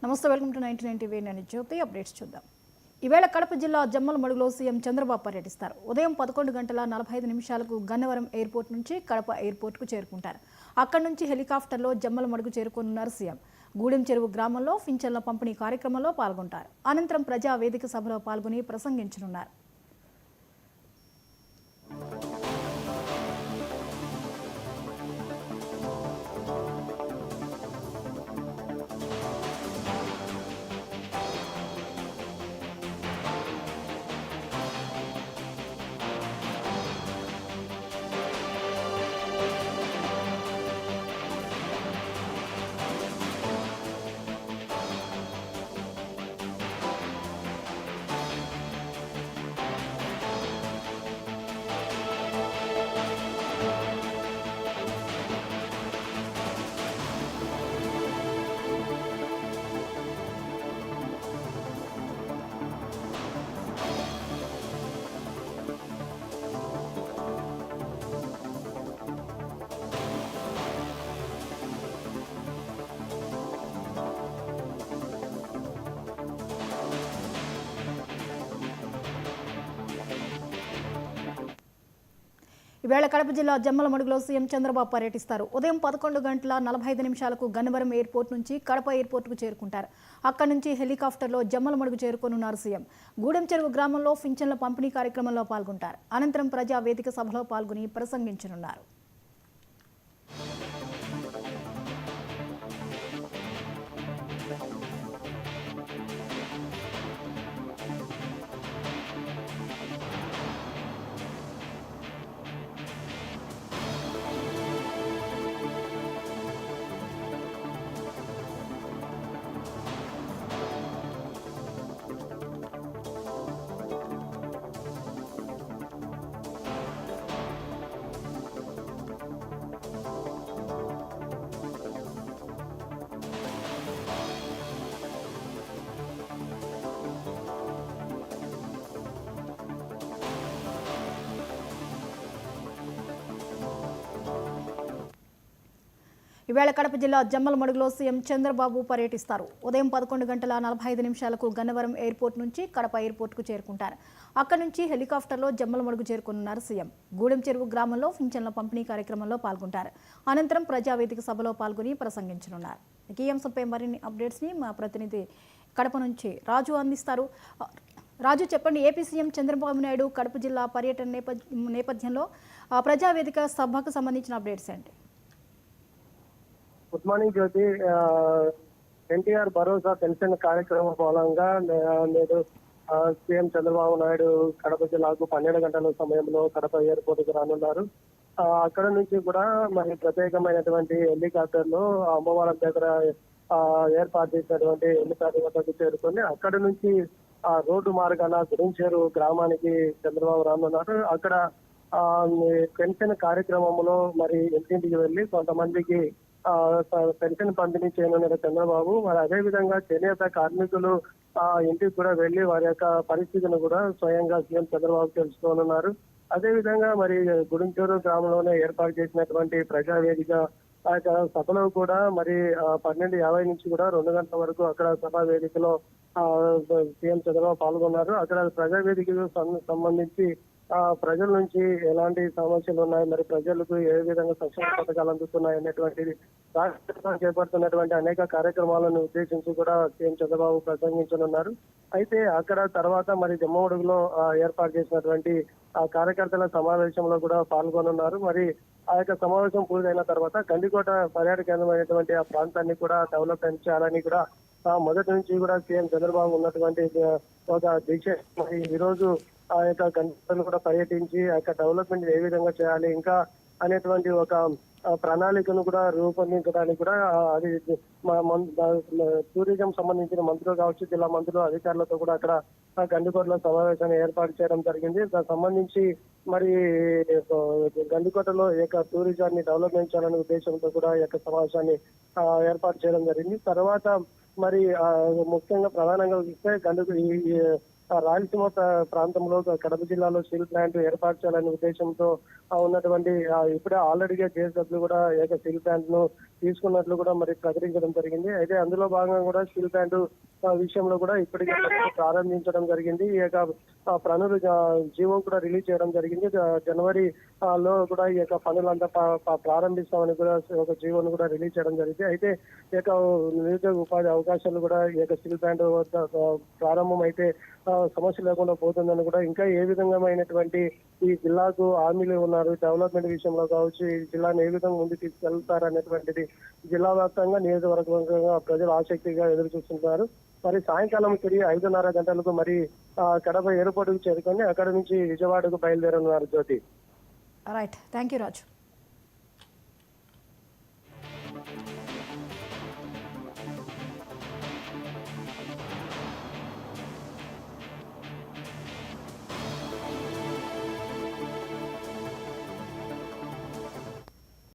నమస్తే, welcome to 99 TV. నేను జ్యోతి. Updates చూద్దాం. ఈవేళ కడప జిల్లా జమ్మలమడుగులో సీఎం చంద్రబాబు పర్యటిస్తారు. ఉదయం 11:45 గన్నవరం ఎయిర్పోర్ట్ నుంచి కడప ఎయిర్పోర్ట్కు చేరుకుంటారు. అక్కడి నుంచి హెలికాప్టర్లో జమ్మలమడుగు చేరుకోనున్నారు సీఎం. గూడెం చెరువు గ్రామంలో పింఛన్ల పంపిణీ కార్యక్రమంలో పాల్గొంటారు. అనంతరం ప్రజా వేదిక సభలో పాల్గొని ప్రసంగించనున్నారు. ఈవేళ కడప జిల్లా జమ్మలమడుగులో సీఎం చంద్రబాబు పర్యటిస్తారు. ఉదయం 11:45 గన్నవరం ఎయిర్పోర్ట్ నుంచి కడప ఎయిర్పోర్ట్కు చేరుకుంటారు. అక్కడి నుంచి హెలికాప్టర్లో జమ్మలమడుగు చేరుకోనున్నారు సీఎం. గూడెం చెరువు గ్రామంలో పింఛన్ల పంపిణీ కార్యక్రమంలో పాల్గొంటారు. అనంతరం ప్రజా వేదిక సభలో పాల్గొని ప్రసంగించనున్నారు. ఈవేళ కడప జిల్లా జమ్మలమడుగులో సీఎం చంద్రబాబు పర్యటిస్తారు. ఉదయం 11:45 గన్నవరం ఎయిర్పోర్ట్ నుంచి కడప ఎయిర్పోర్ట్కు చేరుకుంటారు. అక్కడి నుంచి హెలికాప్టర్లో జమ్మలమడుగు చేరుకున్నారు సీఎం. గూడెం చెరువు గ్రామంలో పింఛన్ల పంపిణీ కార్యక్రమంలో పాల్గొంటారు. అనంతరం ప్రజావేదిక సభలో పాల్గొని ప్రసంగించనున్నారు. ఈ అంశంపై మరిన్ని అప్డేట్స్ని మా ప్రతినిధి కడప నుంచి రాజు అందిస్తారు. రాజు, చెప్పండి, ఏపీ సీఎం చంద్రబాబు నాయుడు కడప జిల్లా పర్యటన నేపథ్యంలో ప్రజావేదిక సభకు సంబంధించిన అప్డేట్స్ ఏంటి? గుడ్ మార్నింగ్ జ్యోతి. ఎన్టీఆర్ భరోసా పెన్షన్ కార్యక్రమం మూలంగా నేడు సీఎం చంద్రబాబు నాయుడు కడప జిల్లాకు 12 గంటల సమయంలో కడప ఎయిర్పోర్ట్ కు రానున్నారు. అక్కడ నుంచి కూడా మరి ప్రత్యేకమైనటువంటి హెలికాప్టర్లు అమ్మవారం దగ్గర ఏర్పాటు చేసినటువంటి హెలికాప్టర్ వద్దకు చేరుకొని అక్కడ నుంచి రోడ్డు మార్గాన గురించేరు గ్రామానికి చంద్రబాబు రానున్నారు. అక్కడ పెన్షన్ కార్యక్రమంలో మరి ఇంటింటికి వెళ్లి కొంతమందికి పెన్షన్ పంపిణీ చేయనున్నారు చంద్రబాబు. మరి అదే విధంగా చేనేత కార్మికులు ఇంటికి కూడా వెళ్లి వారి యొక్క పరిస్థితిని కూడా స్వయంగా సీఎం చంద్రబాబు తెలుసుకోనున్నారు. అదే విధంగా మరి గుడించూరు గ్రామంలోనే ఏర్పాటు చేసినటువంటి ప్రజావేదిక ఆ యొక్క సభలో కూడా మరి 12:50 నుంచి కూడా 2 గంటల వరకు అక్కడ సభా వేదికలో సీఎం చంద్రబాబు పాల్గొన్నారు. అక్కడ ప్రజావేదికకు సంబంధించి ప్రజల నుంచి ఎలాంటి సమస్యలు ఉన్నాయి, మరి ప్రజలకు ఏ విధంగా సంక్షేమ పథకాలు అందుతున్నాయి అనేటువంటిది రాష్ట్రం చేపడుతున్నటువంటి అనేక కార్యక్రమాలను ఉద్దేశించి కూడా సీఎం చంద్రబాబు ప్రసంగించనున్నారు. అయితే అక్కడ తర్వాత మరి జమ్మలమడుగులో ఏర్పాటు చేసినటువంటి కార్యకర్తల సమావేశంలో కూడా పాల్గొనున్నారు. మరి ఆ యొక్క సమావేశం పూర్తయిన తర్వాత గండికోట పర్యాటక కేంద్రమైనటువంటి ఆ ప్రాంతాన్ని కూడా డెవలప్మెంట్ చేయాలని కూడా మొదటి నుంచి కూడా సీఎం చంద్రబాబు ఉన్నటువంటి ఒక దీక్ష. మరి ఈ రోజు ఆ యొక్క గండికోటను కూడా పర్యటించి ఆ యొక్క డెవలప్మెంట్ ఏ విధంగా చేయాలి ఇంకా అనేటువంటి ఒక ప్రణాళికను కూడా రూపొందించడానికి కూడా అది టూరిజం సంబంధించిన మంత్రులు కావచ్చు, జిల్లా మంత్రులు, అధికారులతో కూడా అక్కడ గండికోటలో సమావేశాన్ని ఏర్పాటు చేయడం జరిగింది. దానికి సంబంధించి మరి గండికోటలో ఈ యొక్క టూరిజాన్ని డెవలప్మెంట్ చేయాలనే ఉద్దేశంతో కూడా ఈ యొక్క సమావేశాన్ని ఏర్పాటు చేయడం జరిగింది. తర్వాత మరి ముఖ్యంగా ప్రధానంగా చూస్తే రాయలసీమ ప్రాంతంలో కడప జిల్లాలో స్టీల్ ప్లాంట్ ఏర్పాటు చేయాలనే ఉద్దేశంతో ఉన్నటువంటి ఇప్పుడే ఆల్రెడీగా జేఎస్డబ్ల్యూ కూడా ఏక స్టీల్ ప్లాంట్ ను తీసుకున్నట్లు కూడా మరి ప్రకటించడం జరిగింది. అయితే అందులో భాగంగా కూడా స్టీల్ ప్లాంట్ విషయంలో కూడా ఇప్పటికే ప్రారంభించడం జరిగింది. ఈ యొక్క పనులు జీవో కూడా రిలీజ్ చేయడం జరిగింది. జనవరి లో కూడా ఈ యొక్క పనులంతా ప్రారంభిస్తామని కూడా ఒక జీవోను కూడా రిలీజ్ చేయడం జరిగింది. అయితే ఈ యొక్క నిరుద్యోగ ఉపాధి అవకాశాలు కూడా ఈ యొక్క స్టీల్ ప్లాంట్ ప్రారంభం అయితే సమస్య లేకుండా పోతుందని కూడా ఇంకా ఏ విధంగామైనటువంటి ఈ జిల్లాకు హామీలు ఉన్నారు డెవలప్మెంట్ విషయంలో కావచ్చు, ఈ జిల్లాను ఏ విధంగా ముందుకు తీసుకెళ్తారనేటువంటిది జిల్లా వ్యాప్తంగా నియోజకవర్గంగా ప్రజలు ఆసక్తిగా ఎదురు చూస్తున్నారు. మరి సాయంకాలం తిరిగి 5:30 గంటలకు మరి కడప ఎయిర్పోర్ట్ కు చేరుకొని అక్కడ నుంచి విజయవాడకు బయలుదేరనున్నారు Jyothi. Right, thank you Raju.